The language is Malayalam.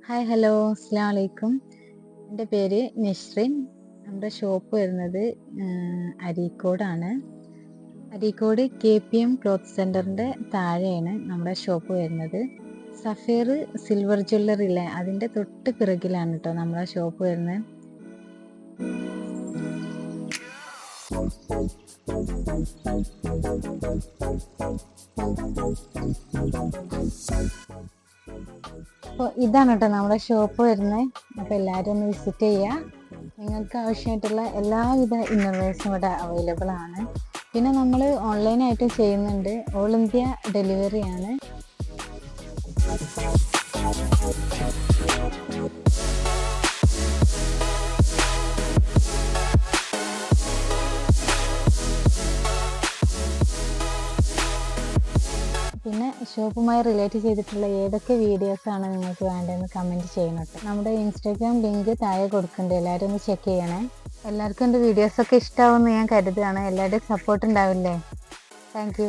ഹായ് ഹലോ അസ്സലാമു അലൈക്കും. എൻ്റെ പേര് നസ്രിൻ. നമ്മുടെ ഷോപ്പ് വരുന്നത് അരീക്കോടാണ്. അരീക്കോട് KPM ക്ലോത്ത് സെൻറ്ററിൻ്റെ താഴെയാണ് നമ്മുടെ ഷോപ്പ് വരുന്നത്. സഫീർ സിൽവർ ജ്വല്ലറി ഇല്ലേ, അതിൻ്റെ തൊട്ട് പിറകിലാണ് കേട്ടോ നമ്മളെ ഷോപ്പ് വരുന്നത്. അപ്പോൾ ഇതാണ് കേട്ടോ നമ്മുടെ ഷോപ്പ് വരുന്നത്. അപ്പോൾ എല്ലാവരും ഒന്ന് വിസിറ്റ് ചെയ്യുക. നിങ്ങൾക്ക് ആവശ്യമായിട്ടുള്ള എല്ലാവിധ ഇന്നർവേഴ്സും ഇവിടെ അവൈലബിൾ ആണ്. പിന്നെ നമ്മൾ ഓൺലൈനായിട്ട് ചെയ്യുന്നുണ്ട്. ഓൾ ഇന്ത്യ ഡെലിവറിയാണ്. പിന്നെ ഷോപ്പുമായി റിലേറ്റ് ചെയ്തിട്ടുള്ള ഏതൊക്കെ വീഡിയോസാണ് നിങ്ങൾക്ക് വേണ്ടതെന്ന് കമൻറ്റ് ചെയ്യണം കേട്ടോ. നമ്മുടെ ഇൻസ്റ്റാഗ്രാം ലിങ്ക് താഴെ കൊടുക്കുന്നുണ്ട്, എല്ലാവരും ഒന്ന് ചെക്ക് ചെയ്യണേ. എല്ലാവർക്കും എൻ്റെ വീഡിയോസൊക്കെ ഇഷ്ടമാവുമെന്ന് ഞാൻ കരുതുകയാണ്. എല്ലാവരുടെയും സപ്പോർട്ട് ഉണ്ടാവില്ലേ? Thank you.